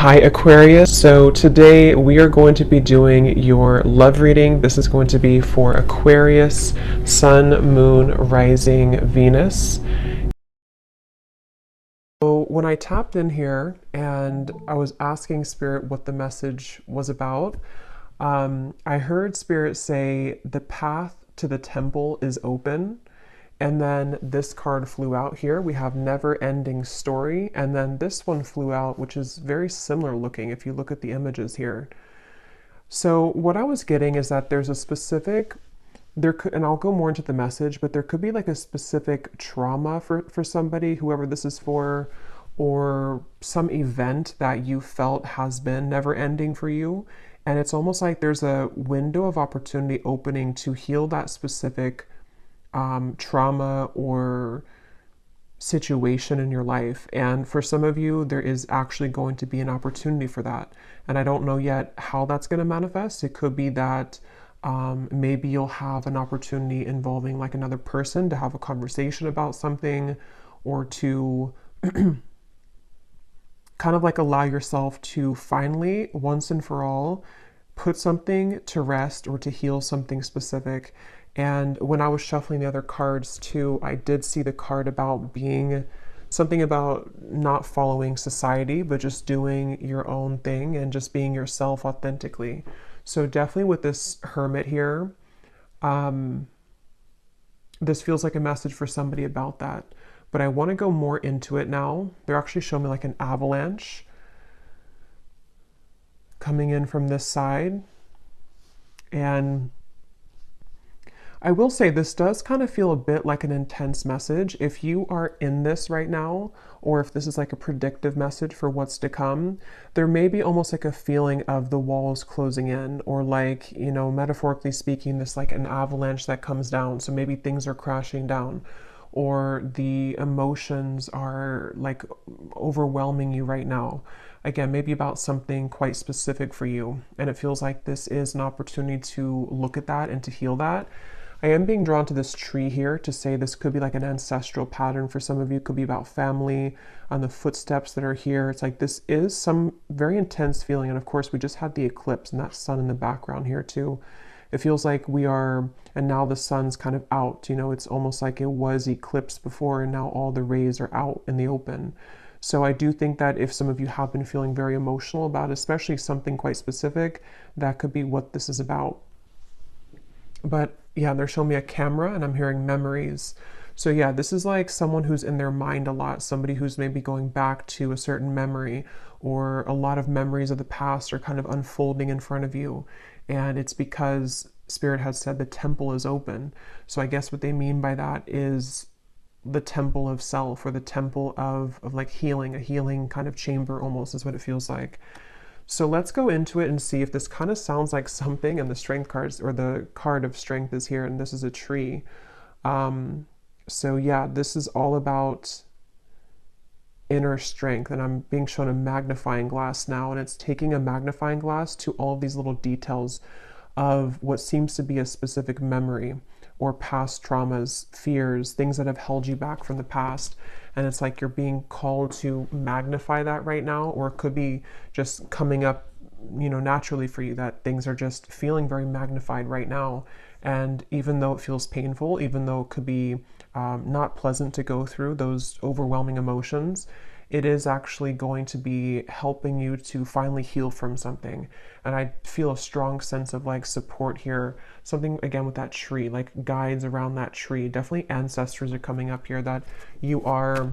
Hi Aquarius, so today we are going to be doing your love reading. This is going to be for Aquarius, Sun, Moon, Rising, Venus. So when I tapped in here and I was asking Spirit what the message was about, I heard Spirit say the path to the temple is open. And then this card flew out here. We have Never Ending Story. And then this one flew out, which is very similar looking if you look at the images here. So what I was getting is that there's a specific, and I'll go more into the message, but there could be like a specific trauma for somebody, whoever this is for, or some event that you felt has been never ending for you. And it's almost like there's a window of opportunity opening to heal that specific trauma or situation in your life. And for some of you, there is actually going to be an opportunity for that. And I don't know yet how that's going to manifest. It could be that maybe you'll have an opportunity involving like another person to have a conversation about something, or to kind of like allow yourself to finally, once and for all, put something to rest or to heal something specific. And when I was shuffling the other cards too, I did see the card about being something about not following society, but just doing your own thing and just being yourself authentically. So definitely with this Hermit here, this feels like a message for somebody about that. But I want to go more into it now. They're actually showing me like an avalanche coming in from this side. And I will say this does kind of feel a bit like an intense message. If you are in this right now, or if this is like a predictive message for what's to come, there may be almost like a feeling of the walls closing in, or like, you know, metaphorically speaking, this like an avalanche that comes down. So maybe things are crashing down, or the emotions are like overwhelming you right now. Again, maybe about something quite specific for you. And it feels like this is an opportunity to look at that and to heal that. I am being drawn to this tree here to say this could be like an ancestral pattern for some of you. It could be about family, on the footsteps that are here. It's like this is some very intense feeling. And of course, we just had the eclipse and that sun in the background here too. It feels like we are, and now the sun's kind of out. You know, it's almost like it was eclipsed before and now all the rays are out in the open. So I do think that if some of you have been feeling very emotional about especially something quite specific, that could be what this is about. But yeah, they're showing me a camera and I'm hearing memories. So yeah, this is like someone who's in their mind a lot, somebody who's maybe going back to a certain memory, or a lot of memories of the past are kind of unfolding in front of you. And it's because Spirit has said the temple is open. So I guess what they mean by that is the temple of self, or the temple of like healing, a healing kind of chamber almost is what it feels like. So let's go into it and see if this kind of sounds like something. And the strength cards, or the card of strength is here, and this is a tree. So yeah, this is all about inner strength, and I'm being shown a magnifying glass now, and it's taking a magnifying glass to all of these little details of what seems to be a specific memory, or past traumas, fears, things that have held you back from the past. And it's like you're being called to magnify that right now, or it could be just coming up, you know, naturally for you, that things are just feeling very magnified right now. And even though it feels painful, even though it could be not pleasant to go through those overwhelming emotions, it is actually going to be helping you to finally heal from something. And I feel a strong sense of like support here. Something again with that tree, like guides around that tree. Definitely ancestors are coming up here, that you are,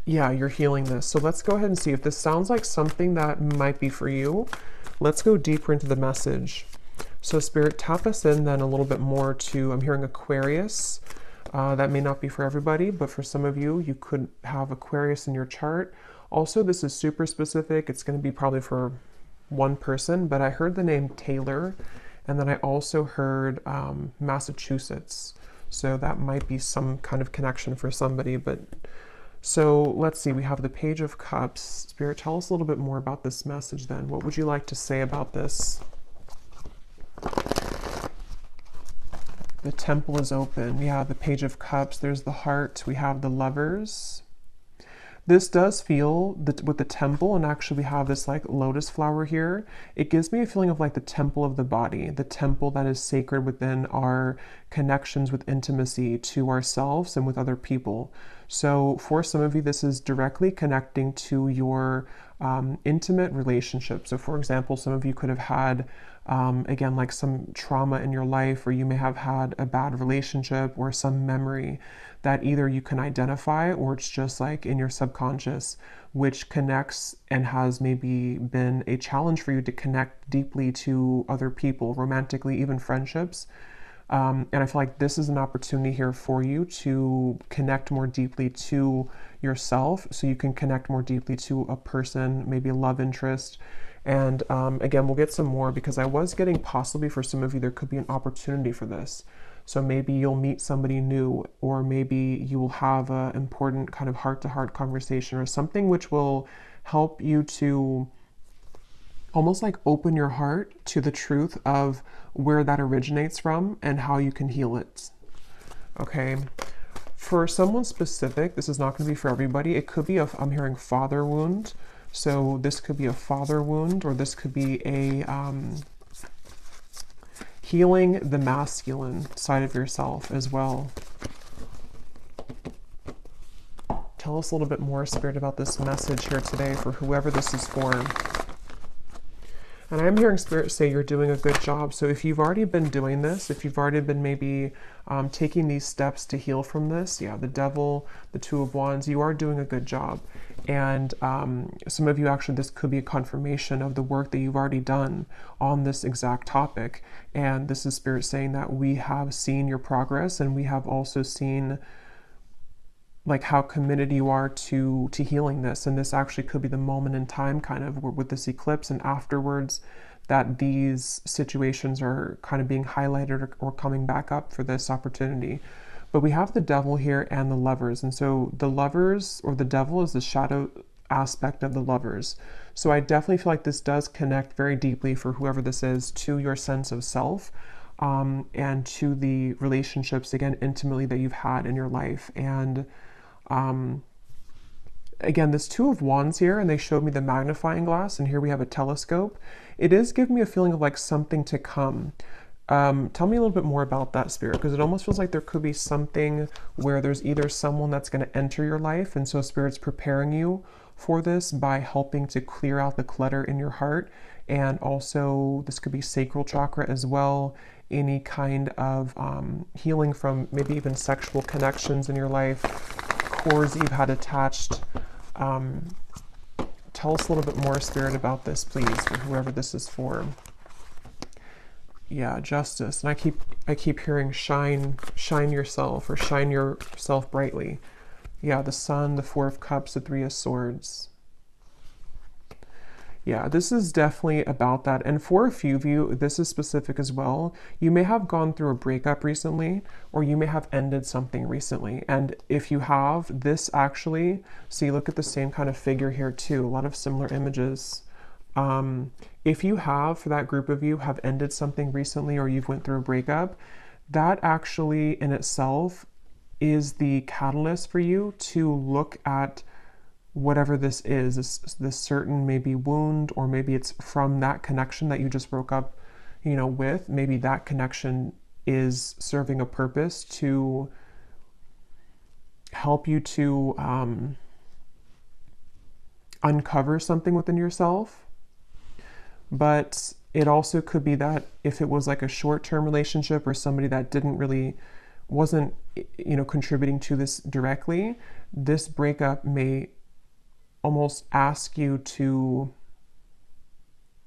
yeah, you're healing this. So let's go ahead and see if this sounds like something that might be for you. Let's go deeper into the message. So Spirit, tap us in then a little bit more to, I'm hearing Aquarius. That may not be for everybody, but for some of you, you could have Aquarius in your chart. Also, this is super specific. It's going to be probably for one person, but I heard the name Taylor, and then I also heard Massachusetts. So that might be some kind of connection for somebody. But so let's see, we have the Page of Cups. Spirit, tell us a little bit more about this message then. What would you like to say about this? The temple is open. Yeah, the Page of Cups. There's the heart. We have the Lovers. This does feel with the temple, and actually we have this like lotus flower here. It gives me a feeling of like the temple of the body, the temple that is sacred within our connections with intimacy to ourselves and with other people. So for some of you, this is directly connecting to your intimate relationship. So for example, some of you could have had, again, like some trauma in your life, or you may have had a bad relationship or some memory that either you can identify or it's just like in your subconscious, which connects and has maybe been a challenge for you to connect deeply to other people, romantically, even friendships. And I feel like this is an opportunity here for you to connect more deeply to yourself, so you can connect more deeply to a person, maybe a love interest. And again, we'll get some more, because I was getting, possibly for some of you, there could be an opportunity for this. So maybe you'll meet somebody new, or maybe you will have an important kind of heart-to-heart conversation or something which will help you to almost like open your heart to the truth of where that originates from and how you can heal it. Okay. For someone specific, this is not going to be for everybody. It could be I'm hearing father wound. So this could be a father wound, or this could be a healing the masculine side of yourself as well. Tell us a little bit more, Spirit, about this message here today for whoever this is for. And I'm hearing Spirit say you're doing a good job. So if you've already been doing this, if you've already been maybe taking these steps to heal from this, yeah, the Devil, the Two of Wands, you are doing a good job. And some of you, actually, this could be a confirmation of the work that you've already done on this exact topic. And this is Spirit saying that we have seen your progress, and we have also seen like how committed you are to healing this. And this actually could be the moment in time, kind of with this eclipse and afterwards, that these situations are kind of being highlighted or coming back up for this opportunity. But we have the Devil here and the Lovers. And so the Lovers, or the Devil, is the shadow aspect of the Lovers. So I definitely feel like this does connect very deeply, for whoever this is, to your sense of self, and to the relationships, again, intimately, that you've had in your life. And again, this Two of Wands here, and they showed me the magnifying glass, and here we have a telescope. It is giving me a feeling of like something to come. Tell me a little bit more about that, Spirit, because it almost feels like there could be something where there's either someone that's going to enter your life, and so Spirit's preparing you for this by helping to clear out the clutter in your heart. And also, this could be sacral chakra as well, any kind of healing from maybe even sexual connections in your life, cords that you've had attached. Tell us a little bit more, Spirit, about this, please, for whoever this is for. Yeah, justice. And I keep hearing shine yourself, or shine yourself brightly. Yeah, the Sun, the Four of Cups, the Three of Swords. Yeah, this is definitely about that. And for a few of you, this is specific as well. You may have gone through a breakup recently, or you may have ended something recently. And if you have, this actually, see, look at the same kind of figure here too, a lot of similar images. If you have, for that group of you, have ended something recently, or you've went through a breakup, that actually in itself is the catalyst for you to look at whatever this is, this certain maybe wound, or maybe it's from that connection that you just broke up, with. Maybe that connection is serving a purpose to help you to uncover something within yourself. But it also could be that if it was like a short-term relationship, or somebody that wasn't contributing to this directly, this breakup may almost ask you to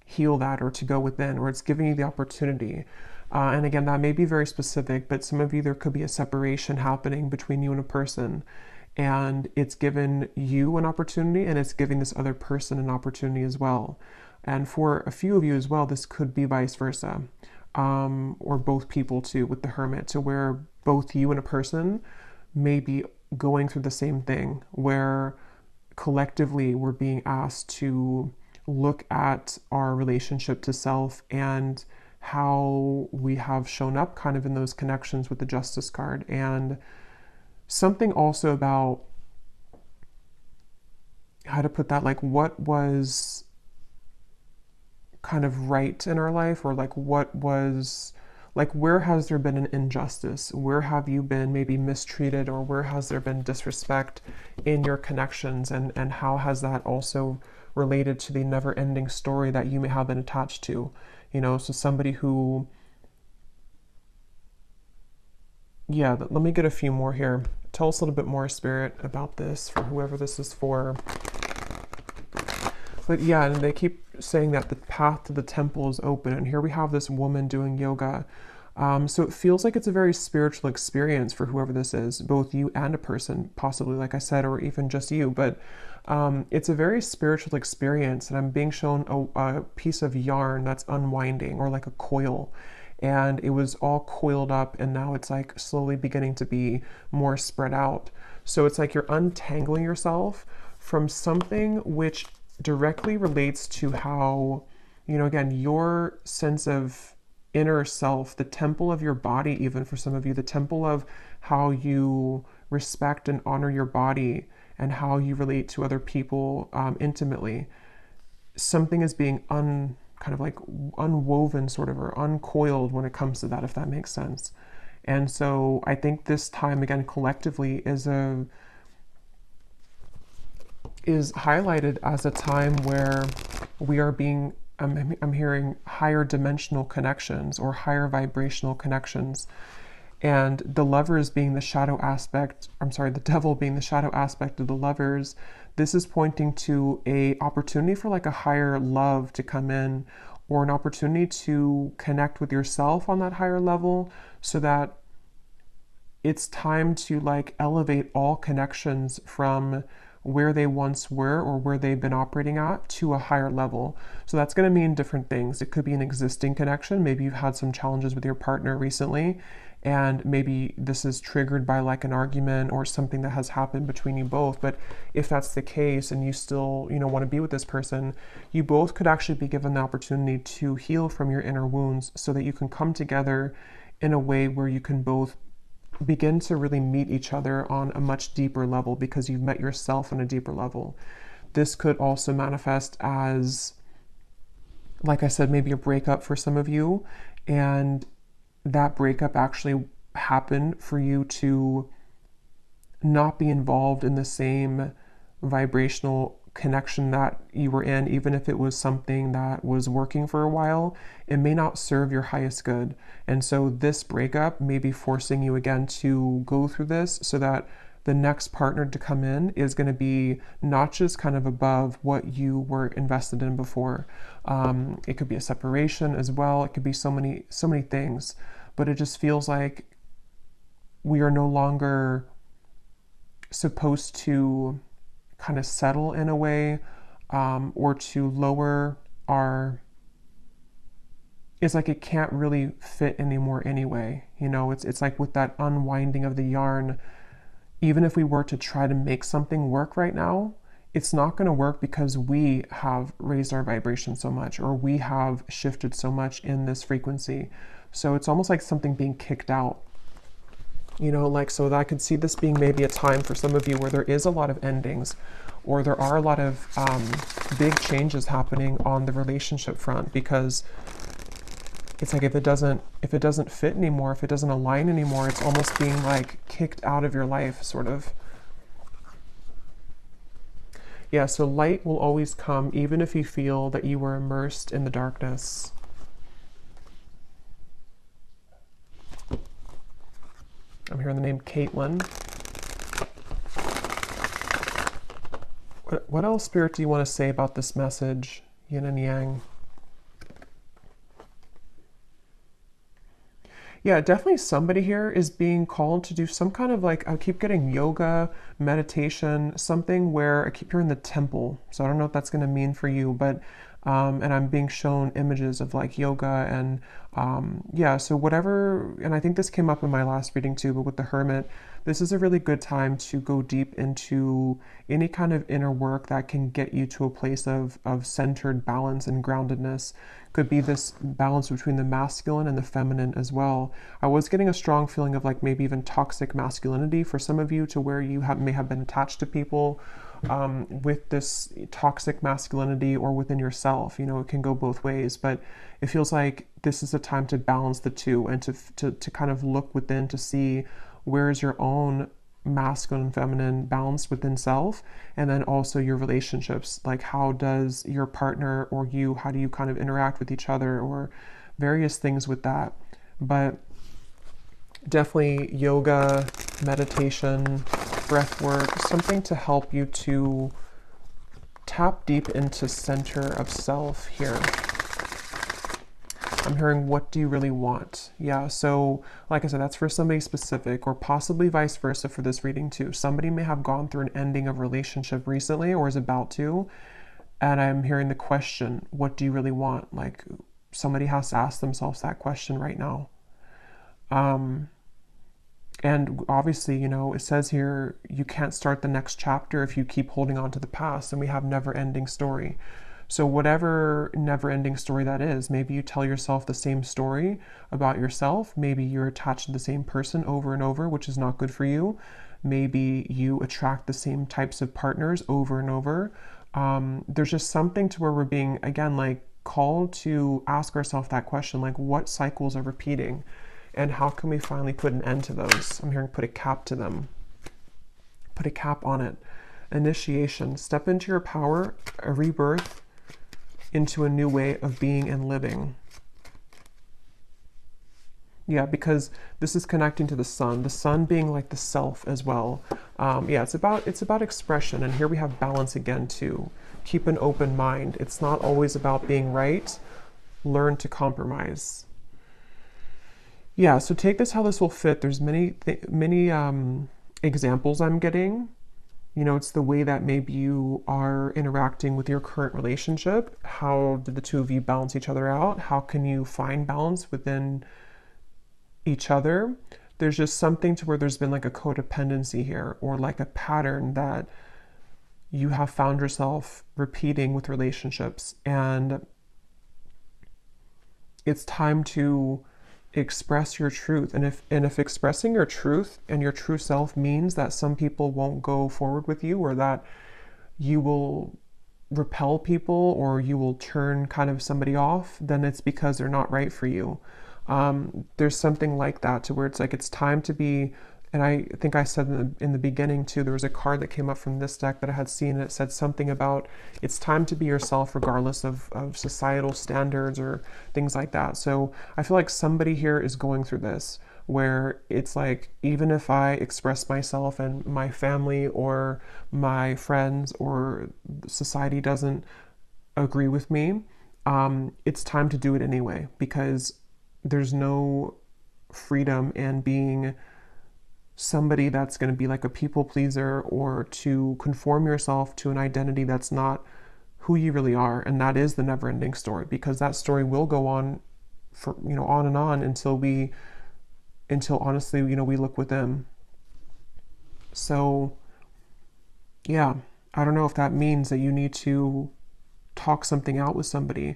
heal that, or to go within, or it's giving you the opportunity. And again, that may be very specific, but some of you, there could be a separation happening between you and a person, and it's given you an opportunity, and it's giving this other person an opportunity as well. And for a few of you as well, this could be vice versa, or both people too, with the Hermit, to where both you and a person may be going through the same thing, where collectively we're being asked to look at our relationship to self and how we have shown up kind of in those connections with the Justice card. And something also about how to put that, like what was kind of right in our life, or like what was, like where has there been an injustice, where have you been maybe mistreated, or where has there been disrespect in your connections, and how has that also related to the never ending story that you may have been attached to, you know. So somebody who, yeah, let me get a few more here. Tell us a little bit more, Spirit, about this for whoever this is for. But yeah, and they keep saying that the path to the temple is open, and here we have this woman doing yoga. So it feels like it's a very spiritual experience for whoever this is, both you and a person, possibly, like I said, or even just you. But it's a very spiritual experience, and I'm being shown a piece of yarn that's unwinding, or like a coil. And it was all coiled up, and now it's like slowly beginning to be more spread out. So it's like you're untangling yourself from something which directly relates to how, you know, again, your sense of inner self, the temple of your body, even for some of you, the temple of how you respect and honor your body and how you relate to other people intimately. Something is being kind of like unwoven, sort of, or uncoiled when it comes to that, if that makes sense. And so I think this time, again, collectively is highlighted as a time where we are being, I'm hearing higher dimensional connections, or higher vibrational connections. And the lovers being the shadow aspect, I'm sorry, the devil being the shadow aspect of the lovers, this is pointing to a opportunity for like a higher love to come in, or an opportunity to connect with yourself on that higher level, so that it's time to like elevate all connections from where they once were, or where they've been operating at, to a higher level. So that's going to mean different things. It could be an existing connection. Maybe you've had some challenges with your partner recently, and maybe this is triggered by like an argument or something that has happened between you both. But if that's the case, and you still, you know, want to be with this person, you both could actually be given the opportunity to heal from your inner wounds, so that you can come together in a way where you can both begin to really meet each other on a much deeper level, because you've met yourself on a deeper level. This could also manifest as, like I said, maybe a breakup for some of you, and that breakup actually happened for you to not be involved in the same vibrational connection that you were in. Even if it was something that was working for a while, it may not serve your highest good. And so this breakup may be forcing you again to go through this, so that the next partner to come in is going to be not just kind of above what you were invested in before. It could be a separation as well. It could be so many things, but it just feels like we are no longer supposed to kind of settle in a way, or to lower our, it's like it can't really fit anymore anyway. You know, it's like with that unwinding of the yarn, even if we were to try to make something work right now, it's not going to work, because we have raised our vibration so much, or we have shifted so much in this frequency. So it's almost like something being kicked out. You know, like, so that I could see this being maybe a time for some of you where there is a lot of endings, or there are a lot of big changes happening on the relationship front, because it's like if it doesn't fit anymore, if it doesn't align anymore, it's almost being like kicked out of your life, sort of. Yeah, so light will always come, even if you feel that you were immersed in the darkness. I'm hearing the name Caitlin. What else, Spirit, do you want to say about this message, yin and yang? Yeah, definitely somebody here is being called to do some kind of like, I keep getting yoga, meditation, something where I keep hearing the temple. So I don't know what that's going to mean for you, but, and I'm being shown images of like yoga and, yeah, so whatever, and I think this came up in my last reading too, but with the Hermit, this is a really good time to go deep into any kind of inner work that can get you to a place of centered balance and groundedness. Could be this balance between the masculine and the feminine as well. I was getting a strong feeling of like maybe even toxic masculinity for some of you, to where you may have been attached to people with this toxic masculinity or within yourself. You know, it can go both ways, but it feels like this is a time to balance the two and to kind of look within to see where is your own masculine and feminine balanced within self, and then also your relationships, like how does your partner or you, how do you kind of interact with each other, or various things with that. But definitely yoga, meditation, breath work, something to help you to tap deep into center of self here. I'm hearing, what do you really want? Yeah, so like I said, that's for somebody specific, or possibly vice versa for this reading too. Somebody may have gone through an ending of relationship recently or is about to, and I'm hearing the question, what do you really want? Like somebody has to ask themselves that question right now. And obviously, you know, it says here, you can't start the next chapter if you keep holding on to the past, and we have never-ending story. So whatever never-ending story that is, maybe you tell yourself the same story about yourself. Maybe you're attached to the same person over and over, which is not good for you. Maybe you attract the same types of partners over and over. There's just something to where we're being, again, like called to ask ourselves that question, like what cycles are repeating? And how can we finally put an end to those? I'm hearing put a cap to them. Put a cap on it. Initiation. Step into your power, a rebirth into a new way of being and living. Yeah, because this is connecting to the sun being like the self as well. Yeah, it's about expression. And here we have balance again too. Keep an open mind. It's not always about being right. Learn to compromise. Yeah, so take this how this will fit. There's many examples I'm getting. You know, it's the way that maybe you are interacting with your current relationship. How did the two of you balance each other out? How can you find balance within each other? There's just something to where there's been like a codependency here, or like a pattern that you have found yourself repeating with relationships. And it's time to express your truth. And if expressing your truth and your true self means that some people won't go forward with you, or that you will repel people, or you will turn kind of somebody off, then it's because they're not right for you. There's something like that, to where it's like it's time to be. And I think I said in the beginning too, there was a card that came up from this deck that I had seen, and it said something about it's time to be yourself regardless of societal standards or things like that. So I feel like somebody here is going through this, where it's like, even if I express myself and my family or my friends or society doesn't agree with me, it's time to do it anyway, because there's no freedom in being somebody that's going to be like a people pleaser, or to conform yourself to an identity that's not who you really are. And that is the never-ending story, because that story will go on for, you know, on and on until honestly, you know, we look within. So yeah, I don't know if that means that you need to talk something out with somebody.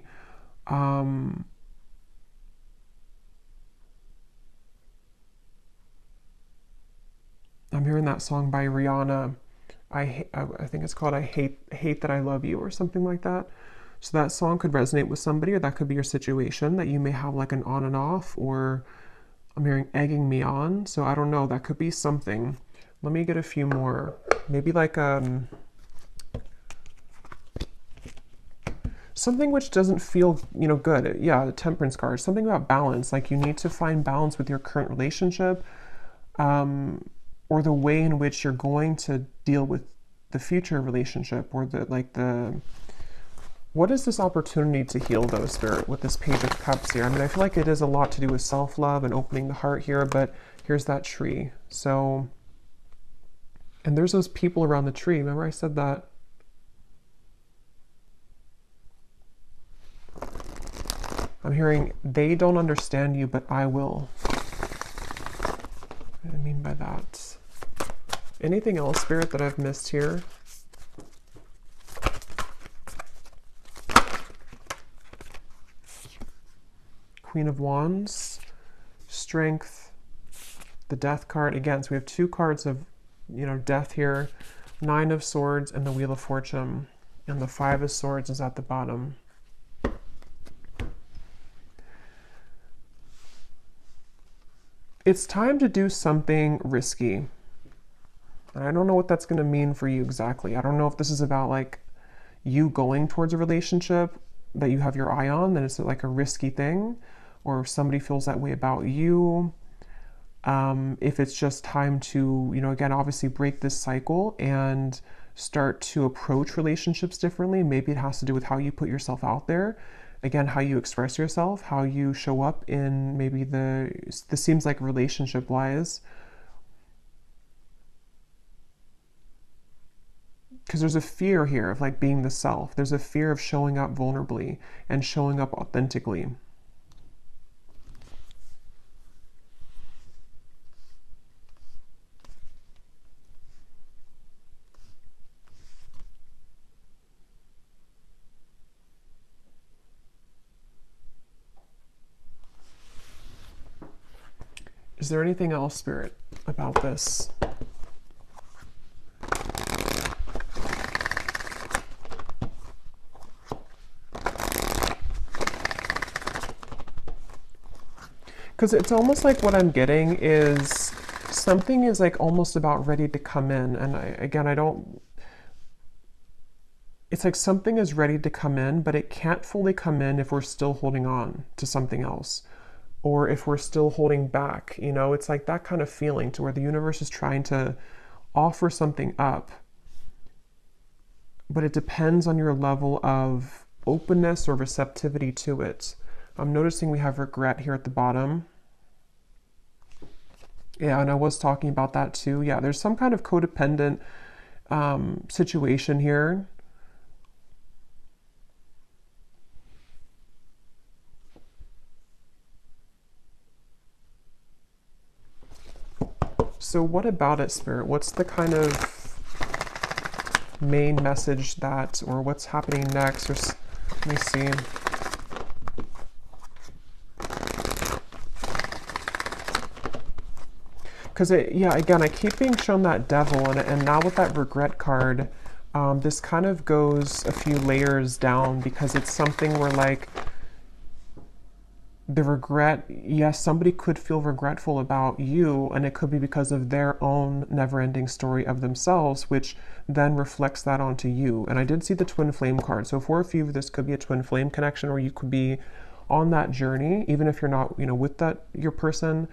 I'm hearing that song by Rihanna. I think it's called "I Hate That I Love You" or something like that. So that song could resonate with somebody, or that could be your situation, that you may have like an on and off, or I'm hearing egging me on. So I don't know, that could be something. Let me get a few more. Maybe like something which doesn't feel, you know, good. Yeah, the Temperance card. Something about balance. Like you need to find balance with your current relationship. Or the way in which you're going to deal with the future relationship, or what is this opportunity to heal though, Spirit, with this Page of Cups here? I mean, I feel like it is a lot to do with self-love and opening the heart here, but here's that tree. So, and there's those people around the tree. Remember I said that? I'm hearing, they don't understand you, but I will. What do I mean by that? Anything else, Spirit, that I've missed here? Queen of Wands, Strength, the Death card. Again, so we have two cards of, you know, death here. Nine of Swords and the Wheel of Fortune. And the Five of Swords is at the bottom. It's time to do something risky. And I don't know what that's going to mean for you exactly. I don't know if this is about like you going towards a relationship that you have your eye on, that it's like a risky thing, or if somebody feels that way about you. If it's just time to, you know, again, obviously break this cycle and start to approach relationships differently. Maybe it has to do with how you put yourself out there. Again, how you express yourself, how you show up in maybe this seems like relationship wise. Because there's a fear here of like being the self. There's a fear of showing up vulnerably and showing up authentically. Is there anything else, Spirit, about this? Because it's almost like what I'm getting is something is like almost about ready to come in. And I don't, it's like something is ready to come in, but it can't fully come in if we're still holding on to something else, or if we're still holding back. You know, it's like that kind of feeling to where the universe is trying to offer something up, but it depends on your level of openness or receptivity to it. I'm noticing we have regret here at the bottom. Yeah, and I was talking about that too. Yeah, there's some kind of codependent situation here. So what about it, Spirit? What's the kind of main message that, or what's happening next? Or, let me see. Because, yeah, again, I keep being shown that devil, and now with that regret card, this kind of goes a few layers down, because it's something where, like, the regret, yes, somebody could feel regretful about you, and it could be because of their own never-ending story of themselves, which then reflects that onto you. And I did see the twin flame card. So for a few, this could be a twin flame connection, or you could be on that journey, even if you're not, you know, with that your person.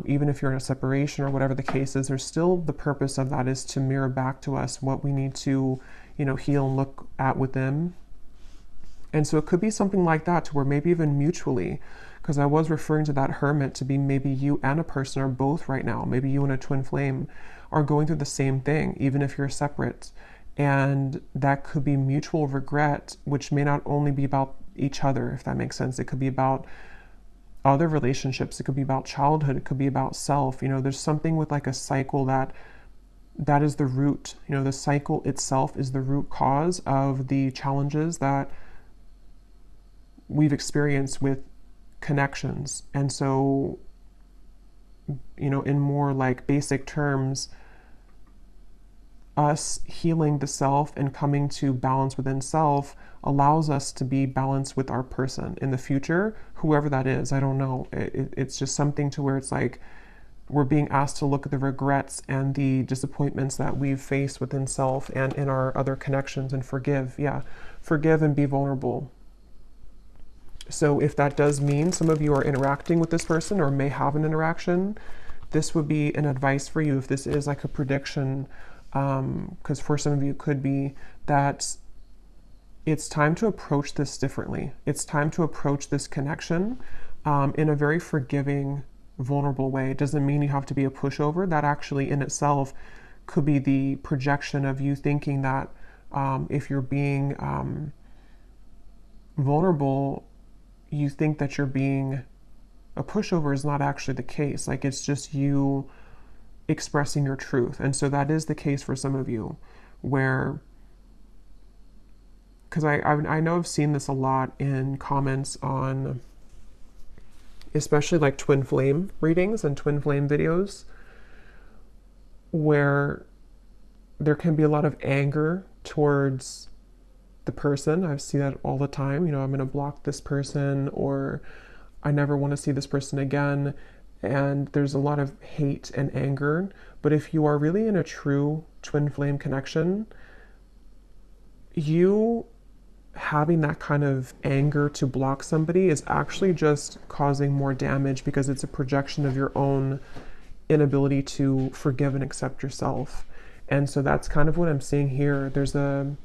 Even if you're in a separation or whatever the case is, there's still the purpose of that is to mirror back to us what we need to, you know, heal and look at within. And so it could be something like that, to where maybe even mutually, because I was referring to that hermit to be maybe you and a person are both right now. Maybe you and a twin flame are going through the same thing, even if you're separate. And that could be mutual regret, which may not only be about each other, if that makes sense. It could be about other relationships, it could be about childhood, it could be about self. You know, there's something with like a cycle that is the root. You know, the cycle itself is the root cause of the challenges that we've experienced with connections. And so, you know, in more like basic terms, us healing the self and coming to balance within self allows us to be balanced with our person in the future, whoever that is. I don't know. It's just something to where it's like we're being asked to look at the regrets and the disappointments that we've faced within self and in our other connections, and forgive. Yeah, forgive and be vulnerable. So if that does mean some of you are interacting with this person or may have an interaction, this would be an advice for you if this is like a prediction. Because for some of you it could be that it's time to approach this differently. It's time to approach this connection in a very forgiving, vulnerable way. It doesn't mean you have to be a pushover. That actually in itself could be the projection of you thinking that if you're being vulnerable, you think that you're being a pushover is not actually the case. Like, it's just you expressing your truth. And so that is the case for some of you, where, because I know I've seen this a lot in comments on especially like twin flame readings and twin flame videos, where there can be a lot of anger towards the person. I see that all the time. You know, I'm going to block this person, or I never want to see this person again. And there's a lot of hate and anger. But if you are really in a true twin flame connection, you having that kind of anger to block somebody is actually just causing more damage, because it's a projection of your own inability to forgive and accept yourself. And so that's kind of what I'm seeing here. There's a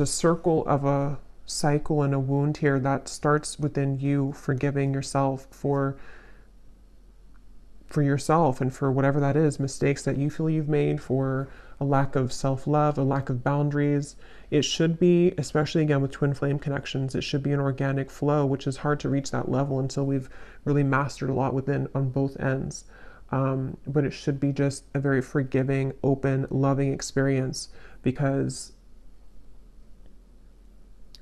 circle of a cycle and a wound here that starts within you forgiving yourself for yourself and for whatever that is, mistakes that you feel you've made, for a lack of self-love, a lack of boundaries. It should be, especially again with twin flame connections, it should be an organic flow, which is hard to reach that level until we've really mastered a lot within on both ends. But it should be just a very forgiving, open, loving experience, because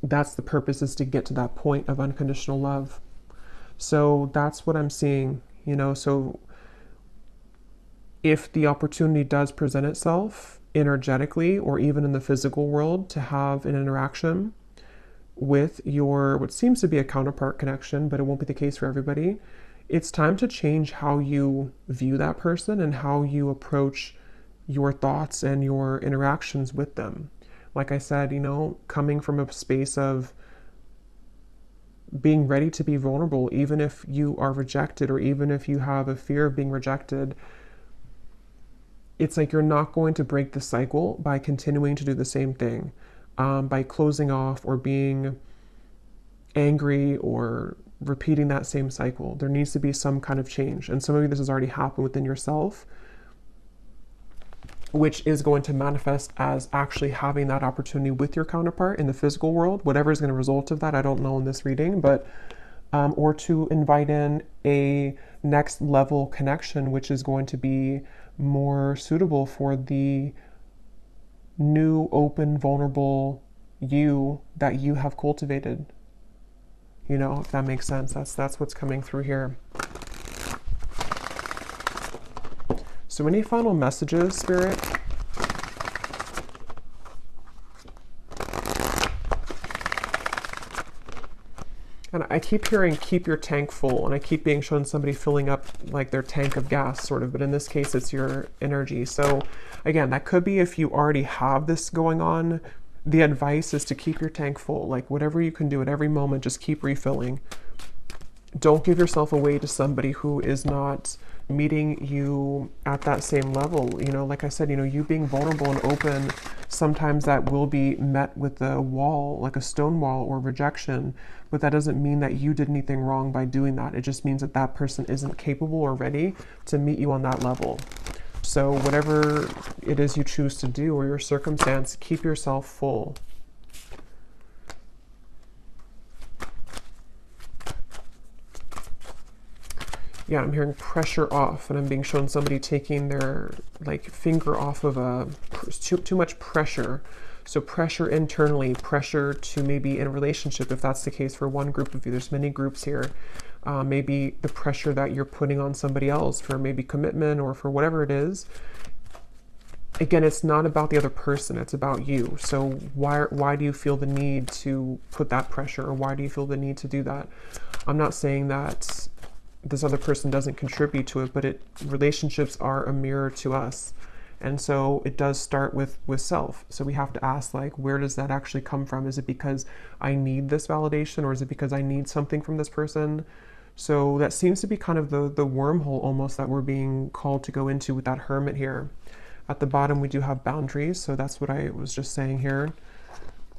that's the purpose, is to get to that point of unconditional love. So that's what I'm seeing, you know. So if the opportunity does present itself energetically or even in the physical world to have an interaction with your, what seems to be a counterpart connection, but it won't be the case for everybody, it's time to change how you view that person and how you approach your thoughts and your interactions with them. Like I said, you know, coming from a space of being ready to be vulnerable, even if you are rejected or even if you have a fear of being rejected. It's like you're not going to break the cycle by continuing to do the same thing, by closing off or being angry or repeating that same cycle. There needs to be some kind of change. And some of you, this has already happened within yourself, which is going to manifest as actually having that opportunity with your counterpart in the physical world. Whatever is going to result of that, I don't know in this reading, but or to invite in a next level connection, which is going to be more suitable for the new, open, vulnerable you that you have cultivated. You know, if that makes sense. That's what's coming through here. So any final messages, Spirit? And I keep hearing, keep your tank full, and I keep being shown somebody filling up like their tank of gas, sort of, but in this case, it's your energy. So again, that could be if you already have this going on, the advice is to keep your tank full. Like whatever you can do at every moment, just keep refilling. Don't give yourself away to somebody who is not meeting you at that same level. You know, like I said, you know, you being vulnerable and open, sometimes that will be met with a wall, like a stone wall or rejection, but that doesn't mean that you did anything wrong by doing that. It just means that that person isn't capable or ready to meet you on that level. So whatever it is you choose to do or your circumstance, keep yourself full. Yeah, I'm hearing pressure off, and I'm being shown somebody taking their like finger off of too much pressure. So pressure internally, pressure to maybe in a relationship, if that's the case for one group of you. There's many groups here. Maybe the pressure that you're putting on somebody else for maybe commitment or for whatever it is. Again, it's not about the other person, it's about you. So why do you feel the need to put that pressure, or why do you feel the need to do that? I'm not saying that this other person doesn't contribute to it, but relationships are a mirror to us. And so it does start with self. So we have to ask, like, where does that actually come from? Is it because I need this validation, or is it because I need something from this person? So that seems to be kind of the wormhole almost that we're being called to go into with that hermit here. At the bottom, we do have boundaries. So that's what I was just saying here.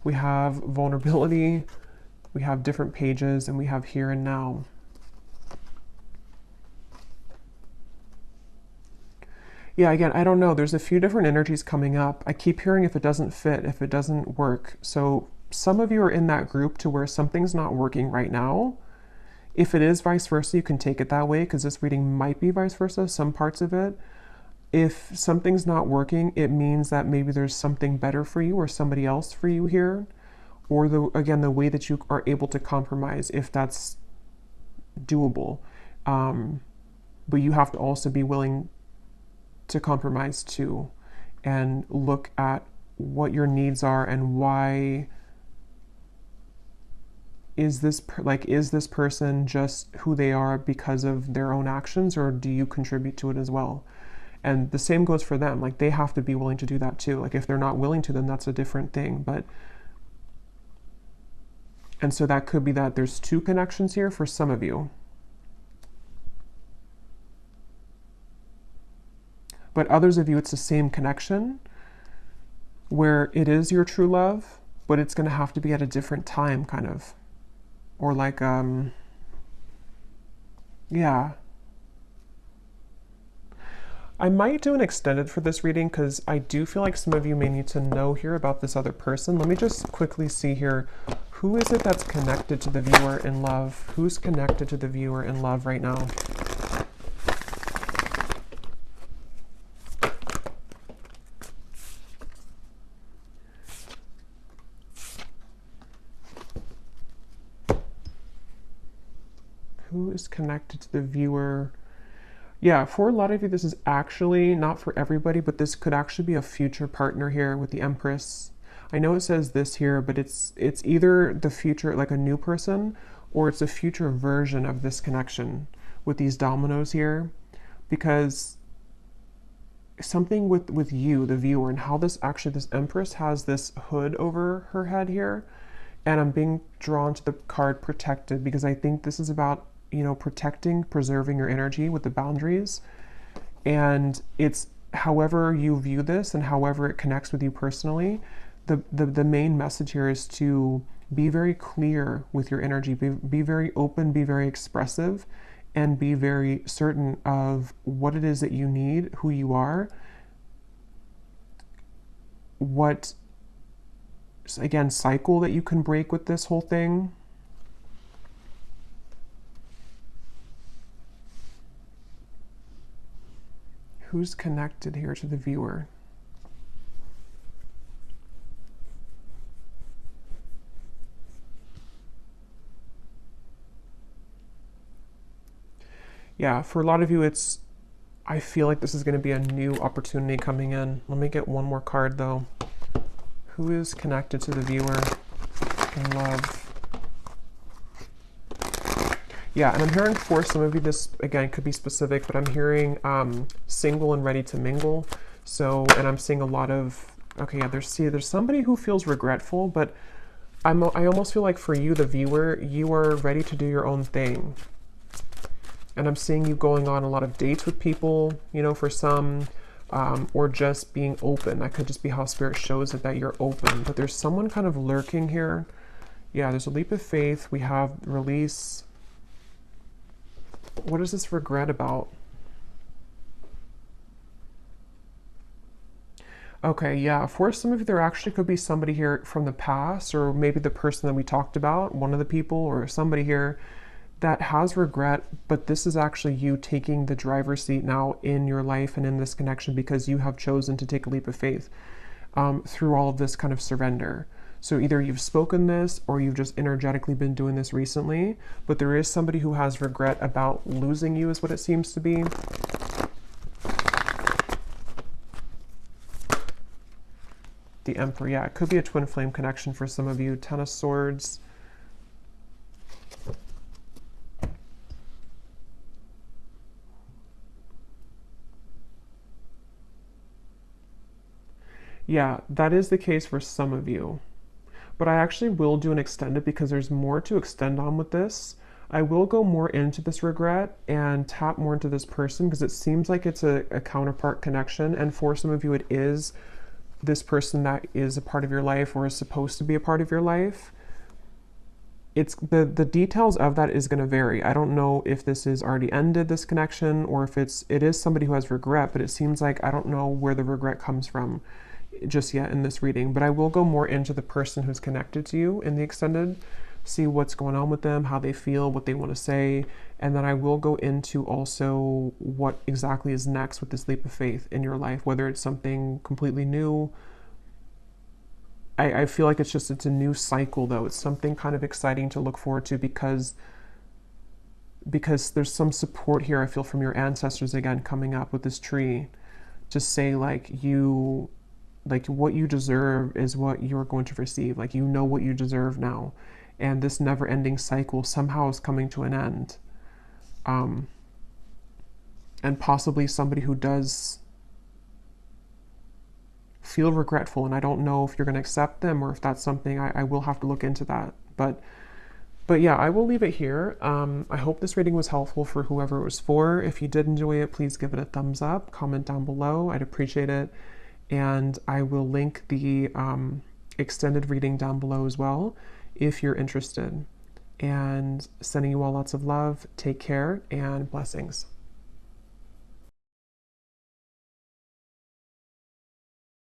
We have vulnerability, we have different pages, and we have here and now. Yeah, again, I don't know. There's a few different energies coming up. I keep hearing if it doesn't fit, if it doesn't work. So some of you are in that group to where something's not working right now. If it is vice versa, you can take it that way, because this reading might be vice versa, some parts of it. If something's not working, it means that maybe there's something better for you or somebody else for you here. Or again, the way that you are able to compromise, if that's doable. But you have to also be willing to compromise too. and look at what your needs are and why is this person just who they are because of their own actions, or do you contribute to it as well? And the same goes for them. Like, they have to be willing to do that too. Like, if they're not willing to, then that's a different thing. And so that could be that there's two connections here for some of you. But others of you, it's the same connection where it is your true love, but it's going to have to be at a different time, kind of. Or like, yeah. I might do an extended for this reading because I do feel like some of you may need to know here about this other person. Let me just quickly see here. Who is it that's connected to the viewer in love? Who's connected to the viewer in love right now? Who is connected to the viewer? Yeah, for a lot of you, this is actually not for everybody, but this could actually be a future partner here with the Empress. I know it says this here, but it's either the future, like a new person, or it's a future version of this connection with these dominoes here, because something with you, the viewer, and how this Empress has this hood over her head here, and I'm being drawn to the card protected because I think this is about, you know, protecting, preserving your energy with the boundaries. And it's however you view this and however it connects with you personally, the main message here is to be very clear with your energy, be very open, be very expressive, and be very certain of what it is that you need, who you are, what, again, cycle that you can break with this whole thing. Who's connected here to the viewer? Yeah, for a lot of you, I feel like this is going to be a new opportunity coming in. Let me get one more card though. Who is connected to the viewer in love? Yeah, and I'm hearing for some of you, this again could be specific, but I'm hearing single and ready to mingle. So, and I'm seeing a lot of, okay, yeah, there's somebody who feels regretful, but I almost feel like for you, the viewer, you are ready to do your own thing. And I'm seeing you going on a lot of dates with people, you know, for some, or just being open. That could just be how Spirit shows it, that you're open. But there's someone kind of lurking here. Yeah, there's a leap of faith. We have release. What is this regret about? Okay, yeah, for some of you, there actually could be somebody here from the past, or maybe the person that we talked about, one of the people, or somebody here that has regret, but this is actually you taking the driver's seat now in your life and in this connection because you have chosen to take a leap of faith through all of this kind of surrender. So either you've spoken this or you've just energetically been doing this recently, but there is somebody who has regret about losing you is what it seems to be. The Emperor, yeah, it could be a twin flame connection for some of you. Ten of Swords. Yeah, that is the case for some of you. But I actually will do an extended because there's more to extend on with this. I will go more into this regret and tap more into this person because it seems like it's a counterpart connection. And for some of you, it is this person that is a part of your life or is supposed to be a part of your life. It's the details of that is going to vary. I don't know if this is already ended, this connection, or if it is somebody who has regret, but it seems like I don't know where the regret comes from just yet in this reading, but I will go more into the person who's connected to you in the extended, see what's going on with them, how they feel, what they want to say, and then I will go into also what exactly is next with this leap of faith in your life, whether it's something completely new. I feel like it's a new cycle though. It's something kind of exciting to look forward to because there's some support here I feel from your ancestors again coming up with this tree. to say like what you deserve is what you're going to receive. Like, you know what you deserve now. And this never ending cycle somehow is coming to an end. And possibly somebody who does feel regretful, and I don't know if you're going to accept them or if that's something I will have to look into that. But yeah, I will leave it here. I hope this reading was helpful for whoever it was for. If you did enjoy it, please give it a thumbs up, comment down below. I'd appreciate it. And I will link the extended reading down below as well if you're interested. And sending you all lots of love. Take care and blessings.